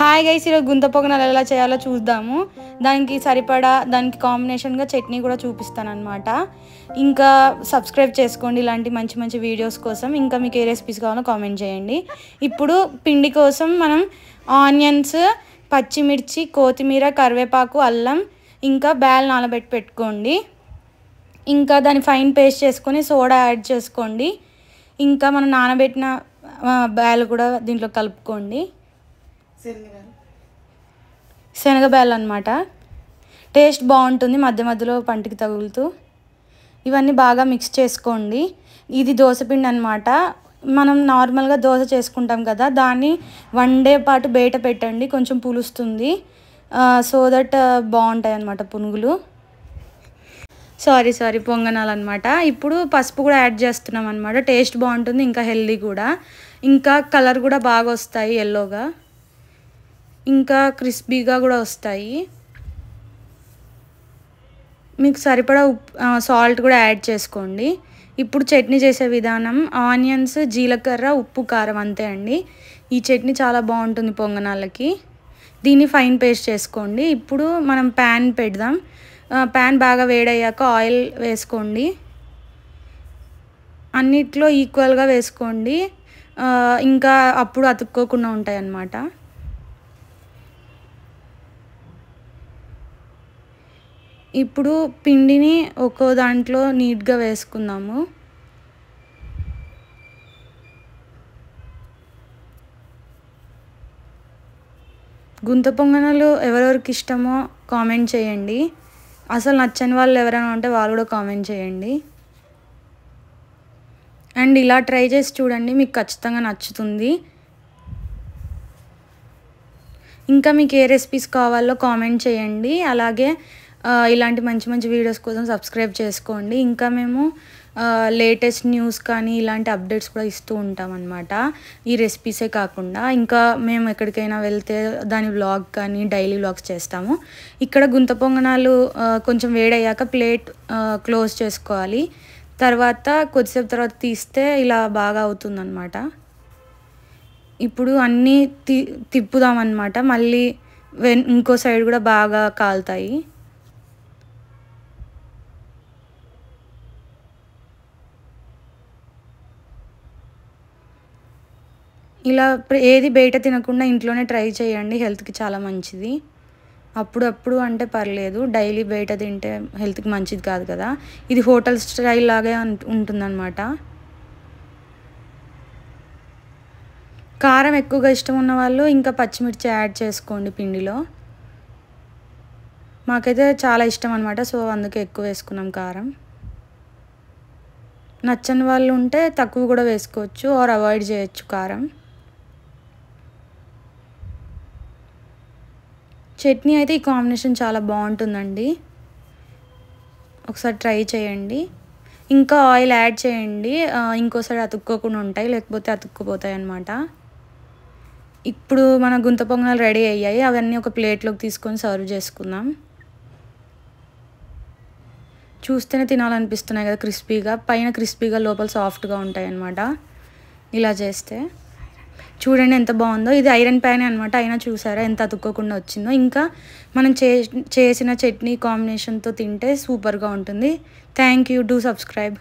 Hi guys, ఈరోజు గుంత పొంగనాలు ఎలా చేయాలో చూద్దాము. దానికి సరిపడా దానికి కాంబినేషన్గా చట్నీ కూడా చూపిస్తాను అనమాట. ఇంకా సబ్స్క్రైబ్ చేసుకోండి ఇలాంటి మంచి మంచి వీడియోస్ కోసం. ఇంకా మీకు ఏ రెసిపీస్ కావాలో కామెంట్ చేయండి. ఇప్పుడు పిండి కోసం మనం ఆనియన్స్, పచ్చిమిర్చి, కొత్తిమీర, కరివేపాకు, అల్లం, ఇంకా బ్యాల్ నానబెట్టి పెట్టుకోండి. ఇంకా దాన్ని ఫైన్ పేస్ట్ చేసుకొని సోడా యాడ్ చేసుకోండి. ఇంకా మనం నానబెట్టిన బ్యాల్ కూడా దీంట్లో కలుపుకోండి. శనగబ్యాలు అన్నమాట. టేస్ట్ బాగుంటుంది మధ్య మధ్యలో పంటికి తగులుతూ. ఇవన్నీ బాగా మిక్స్ చేసుకోండి. ఇది దోసపిండి అన్నమాట. మనం నార్మల్గా దోశ చేసుకుంటాం కదా, దాన్ని 1 డే పాటు బయట పెట్టండి, కొంచెం పులుస్తుంది. సో దట్ బాగుంటాయి అన్నమాట పునుగులు. సారీ పొంగనాలు అనమాట. ఇప్పుడు పసుపు కూడా యాడ్ చేస్తున్నాం అనమాట. టేస్ట్ బాగుంటుంది, ఇంకా హెల్దీ కూడా. ఇంకా కలర్ కూడా బాగా వస్తాయి, ఎల్లోగా, ఇంకా క్రిస్పీగా కూడా వస్తాయి. మీకు సరిపడా సాల్ట్ కూడా యాడ్ చేసుకోండి. ఇప్పుడు చట్నీ చేసే విధానం: ఆనియన్స్, జీలకర్ర, ఉప్పు, కారం, అంతే అండి. ఈ చట్నీ చాలా బాగుంటుంది పొంగనాలకి. దీన్ని ఫైన్ పేస్ట్ చేసుకోండి. ఇప్పుడు మనం ప్యాన్ పెడదాం. ప్యాన్ బాగా వేడయ్యాక ఆయిల్ వేసుకోండి. అన్నిట్లో ఈక్వల్గా వేసుకోండి, ఇంకా అప్పుడు అతుక్కోకుండా ఉంటాయి అన్నమాట. ఇప్పుడు పిండిని ఒక్కో దాంట్లో నీట్గా వేసుకుందాము. గుంత పొంగనాలు ఎవరెవరికి ఇష్టమో కామెంట్ చేయండి. అసలు నచ్చని వాళ్ళు ఎవరైనా ఉంటే వాళ్ళు కూడా కామెంట్ చేయండి. అండ్ ఇలా ట్రై చేసి చూడండి, మీకు ఖచ్చితంగా నచ్చుతుంది. ఇంకా మీకు ఏ రెసిపీస్ కావాలో కామెంట్ చేయండి. అలాగే ఇలాంటి మంచి మంచి వీడియోస్ కోసం సబ్స్క్రైబ్ చేసుకోండి. ఇంకా మేము లేటెస్ట్ న్యూస్ కానీ ఇలాంటి అప్డేట్స్ కూడా ఇస్తూ ఉంటాం అన్నమాట. ఈ రెసిపీసే కాకుండా ఇంకా మేము ఎక్కడికైనా వెళ్తే దాని వ్లాగ్ కానీ డైలీ వ్లాగ్స్ చేస్తాము. ఇక్కడ గుంత పొంగనాలు కొంచెం వేడయ్యాక ప్లేట్ క్లోజ్ చేసుకోవాలి. తర్వాత కొద్దిసేపు తర్వాత తీస్తే ఇలా బాగా అవుతుందన్నమాట. ఇప్పుడు అన్నీ తిప్పుదామన్నమాట. మళ్ళీ ఇంకో సైడ్ కూడా బాగా కాలుతాయి. ఇలా ఏది బయట తినకుండా ఇంట్లోనే ట్రై చేయండి, హెల్త్కి చాలా మంచిది. అప్పుడప్పుడు అంటే పర్లేదు, డైలీ బయట తింటే హెల్త్కి మంచిది కాదు కదా. ఇది హోటల్ స్టైల్ లాగే ఉంటుందన్నమాట. కారం ఎక్కువగా ఇష్టం ఉన్న వాళ్ళు ఇంకా పచ్చిమిర్చి యాడ్ చేసుకోండి పిండిలో. మాకైతే చాలా ఇష్టం అనమాట, సో అందుకే ఎక్కువ వేసుకున్నాం కారం. నచ్చని వాళ్ళు ఉంటే తక్కువ కూడా వేసుకోవచ్చు ఆర్ అవాయిడ్ చేయొచ్చు కారం. చట్నీ అయితే ఈ కాంబినేషన్ చాలా బాగుంటుందండి, ఒకసారి ట్రై చేయండి. ఇంకా ఆయిల్ యాడ్ చేయండి, ఇంకోసారి అతుక్కోకుండా ఉంటాయి, లేకపోతే అతుక్కుపోతాయి అన్నమాట. ఇప్పుడు మన గుంత పొంగనాలు రెడీ అయ్యాయి. అవన్నీ ఒక ప్లేట్లోకి తీసుకొని సర్వ్ చేసుకుందాం. చూస్తేనే తినాలనిపిస్తున్నాయి కదా, క్రిస్పీగా, పైన క్రిస్పీగా లోపల సాఫ్ట్గా ఉంటాయి అన్నమాట. ఇలా చేస్తే చూడండి ఎంత బాగుందో. ఇది ఐరన్ ప్యానే అనమాట, అయినా చూసారా ఎంత అతుక్కోకుండా వచ్చిందో. ఇంకా మనం చేసిన చట్నీ కాంబినేషన్తో తింటే సూపర్గా ఉంటుంది. Thank you. Do subscribe.